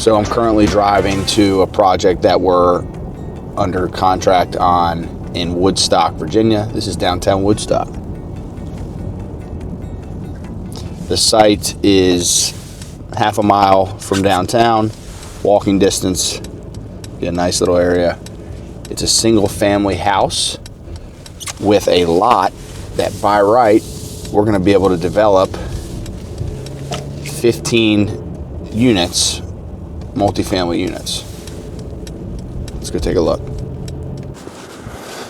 So I'm currently driving to a project that we're under contract on in Woodstock, Virginia. This is downtown Woodstock. The site is half a mile from downtown, walking distance. Get a nice little area. It's a single family house with a lot that by right we're going to be able to develop 15 units, multifamily units. Let's go take a look.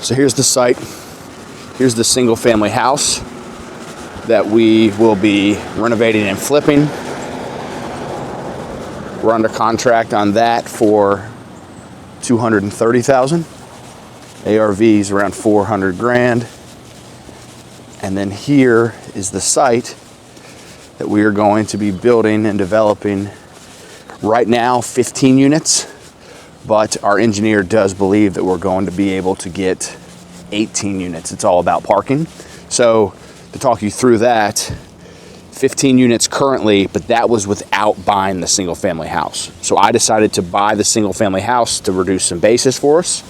So here's the site. Here's the single family house that we will be renovating and flipping. We're under contract on that for $230,000. ARV is around 400 grand. And then here is the site that we are going to be building and developing. Right now, 15 units, but our engineer does believe that we're going to be able to get 18 units. It's all about parking. So to talk you through that, 15 units currently, but that was without buying the single family house. So I decided to buy the single family house to reduce some basis for us,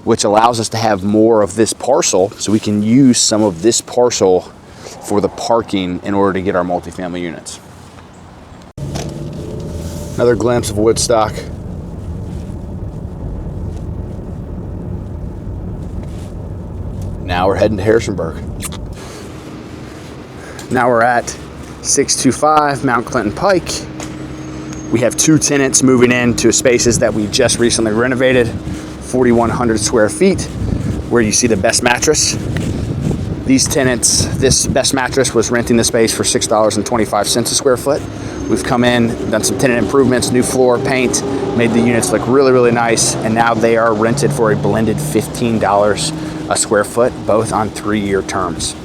which allows us to have more of this parcel so we can use some of this parcel for the parking in order to get our multifamily units. Another glimpse of Woodstock. Now we're heading to Harrisonburg. Now we're at 625 Mount Clinton Pike. We have 2 tenants moving into spaces that we just recently renovated, 4,100 square feet, where you see the best mattress. These tenants, this best mattress was renting the space for $6.25 a square foot. We've come in, done some tenant improvements, new floor, paint, made the units look really, really nice, and now they are rented for a blended $15 a square foot, both on 3-year terms.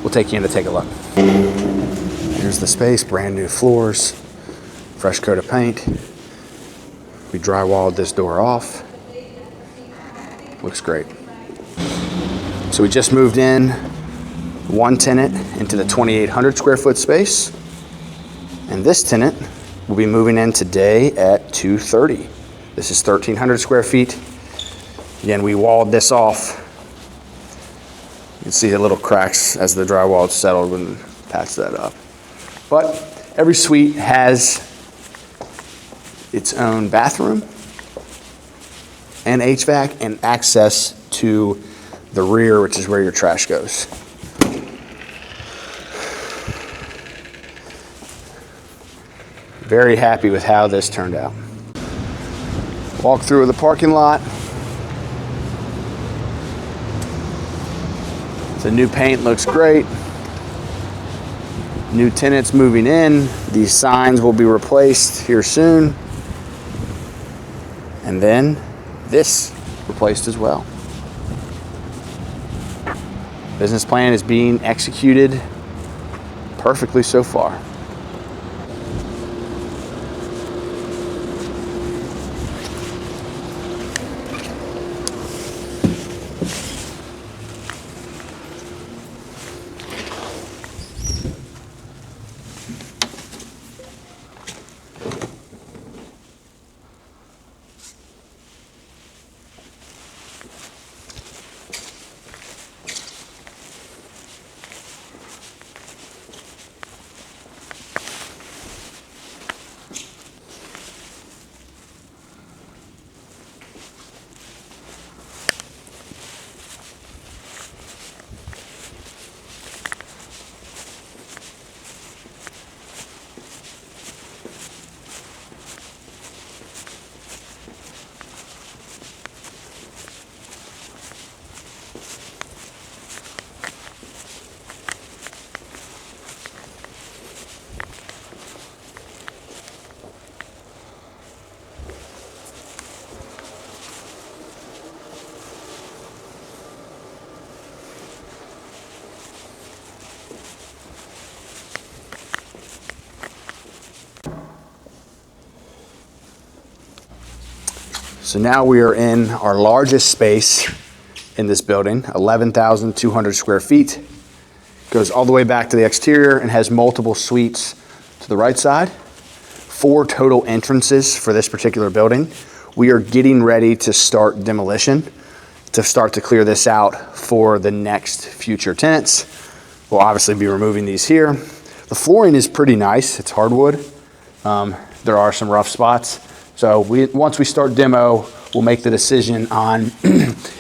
We'll take you in to take a look. Here's the space, brand new floors, fresh coat of paint. We drywalled this door off. Looks great. So we just moved in 1 tenant into the 2,800 square foot space. And this tenant will be moving in today at 230. This is 1,300 square feet. Again, we walled this off. You can see the little cracks as the drywall settled when patched that up. But every suite has its own bathroom and HVAC and access to the rear, which is where your trash goes. Very happy with how this turned out. Walk through the parking lot. The new paint looks great. New tenants moving in. These signs will be replaced here soon. And then this replaced as well. Business plan is being executed perfectly so far. So now we are in our largest space in this building, 11,200 square feet. Goes all the way back to the exterior and has multiple suites to the right side. 4 total entrances for this particular building. We are getting ready to start demolition to start to clear this out for the next future tenants. We'll obviously be removing these here. The flooring is pretty nice. It's hardwood. There are some rough spots. So once we start demo, we'll make the decision on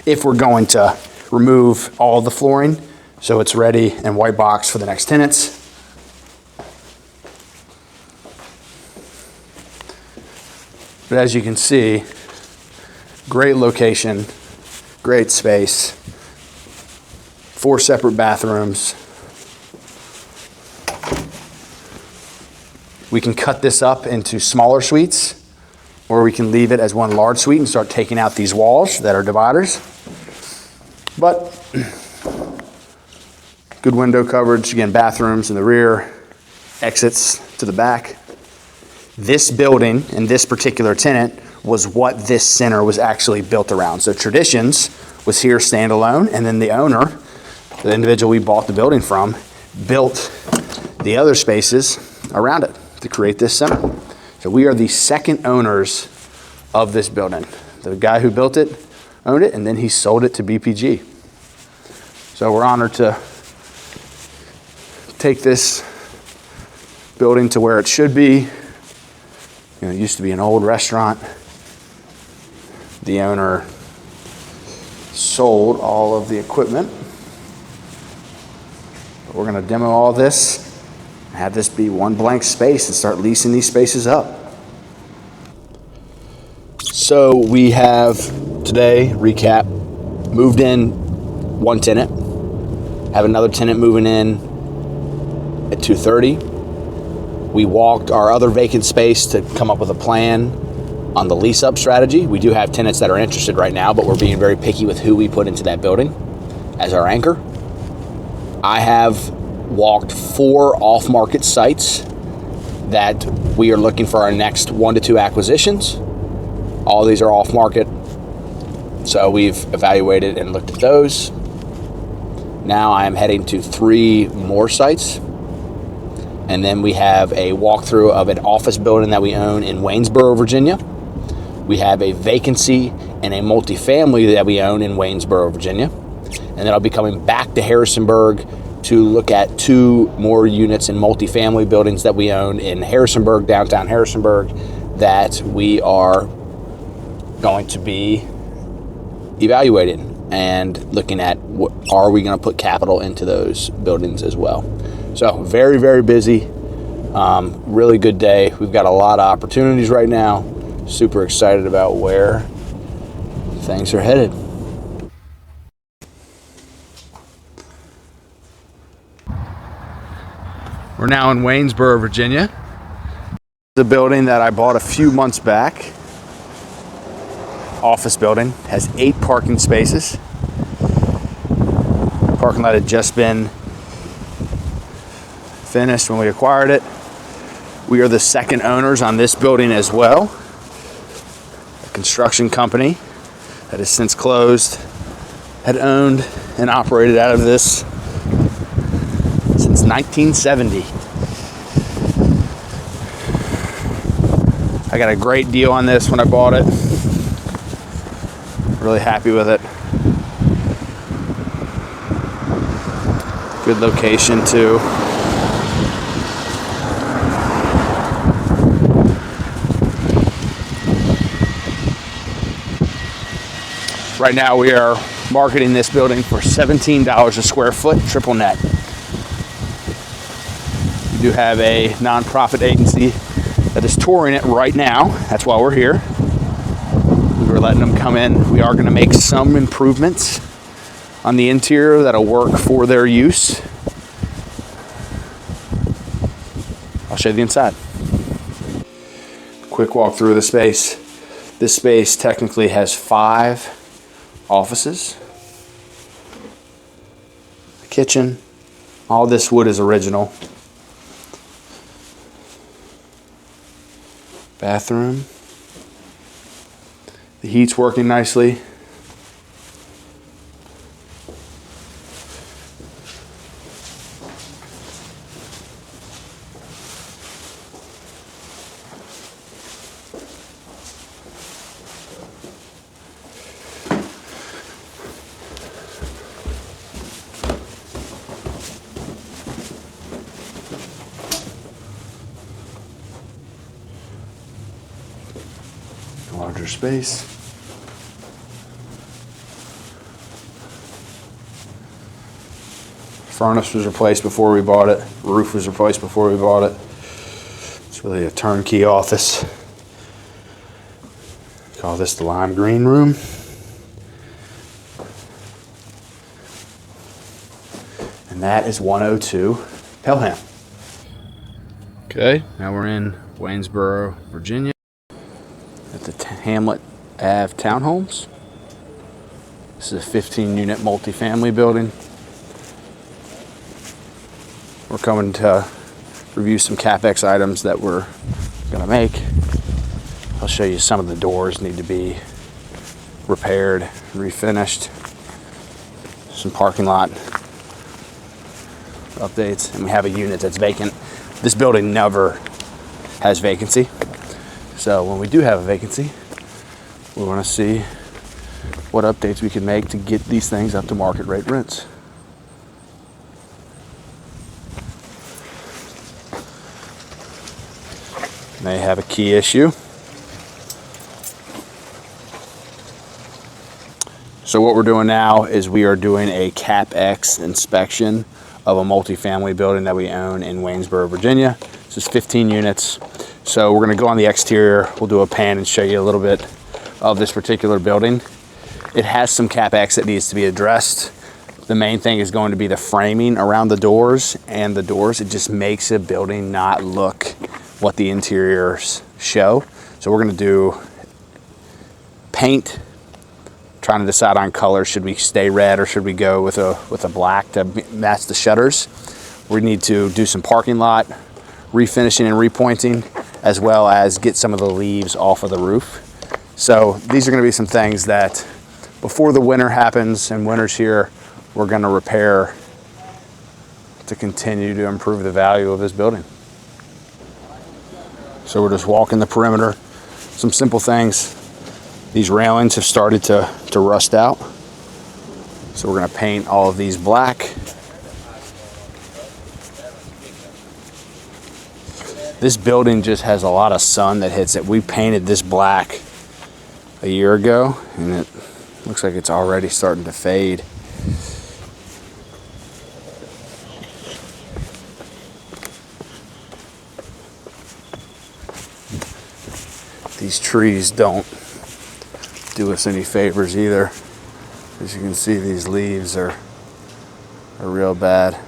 if we're going to remove all the flooring so it's ready and white box for the next tenants. But as you can see, great location, great space, 4 separate bathrooms. We can cut this up into smaller suites, or we can leave it as one large suite and start taking out these walls that are dividers. But good window coverage, again, bathrooms in the rear, exits to the back. This building and this particular tenant was what this center was actually built around. So Traditions was here standalone, and then the owner, the individual we bought the building from, built the other spaces around it to create this center. So we are the second owners of this building. The guy who built it owned it, and then he sold it to BPG. So we're honored to take this building to where it should be. You know, it used to be an old restaurant. The owner sold all of the equipment. But we're going to demo all this and have this be one blank space and start leasing these spaces up. So we have today, recap, moved in 1 tenant, have another tenant moving in at 2:30. We walked our other vacant space to come up with a plan on the lease up strategy. We do have tenants that are interested right now, but we're being very picky with who we put into that building as our anchor. I have walked 4 off-market sites that we are looking for our next 1 to 2 acquisitions. All these are off-market, so we've evaluated and looked at those. Now I am heading to 3 more sites. And then we have a walkthrough of an office building that we own in Waynesboro, Virginia. We have a vacancy in a multifamily that we own in Waynesboro, Virginia. And then I'll be coming back to Harrisonburg to look at 2 more units in multifamily buildings that we own in Harrisonburg, downtown Harrisonburg, that we are going to be evaluating and looking at are we going to put capital into those buildings as well. So very, very busy, really good day. We've got a lot of opportunities right now. Super excited about where things are headed. We're now in Waynesboro, Virginia. The building that I bought a few months back, office building, has 8 parking spaces. Parking lot had just been finished when we acquired it. We are the second owners on this building as well. A construction company that has since closed had owned and operated out of this since 1970. I got a great deal on this when I bought it. Really happy with it. Good location too. Right now we are marketing this building for $17 a square foot, triple net. We do have a nonprofit agency that is touring it right now. That's why we're here. We were letting them come in. We are going to make some improvements on the interior that'll work for their use. I'll show you the inside. Quick walk through the space. This space technically has 5 offices, a kitchen. All this wood is original. Bathroom. The heat's working nicely. Larger space. Furnace was replaced before we bought it. Roof was replaced before we bought it. It's really a turnkey office. Call this the lime green room. And that is 102 Pelham. Okay, now we're in Waynesboro, Virginia at the Hamlet Ave Townhomes. This is a 15-unit multifamily building. We're coming to review some CapEx items that we're gonna make. I'll show you some of the doors need to be repaired, refinished. Some parking lot updates, and we have a unit that's vacant. This building never has vacancy. So when we do have a vacancy, we wanna see what updates we can make to get these things up to market rate rents. May have a key issue. So what we're doing now is we are doing a CapEx inspection of a multifamily building that we own in Waynesboro, Virginia. This is 15 units. So we're gonna go on the exterior. We'll do a pan and show you a little bit of this particular building. It has some CapEx that needs to be addressed. The main thing is going to be the framing around the doors and the doors. It just makes a building not look what the interiors show. So we're gonna do paint, trying to decide on color. Should we stay red or should we go with a black to match the shutters? We need to do some parking lot refinishing and repointing, as well as get some of the leaves off of the roof. So these are gonna be some things that before the winter happens, and winter's here, we're gonna repair to continue to improve the value of this building. So we're just walking the perimeter. Some simple things. These railings have started to rust out. So we're gonna paint all of these black. This building just has a lot of sun that hits it. We painted this black a year ago, and it looks like it's already starting to fade. These trees don't do us any favors either. As you can see, these leaves are real bad.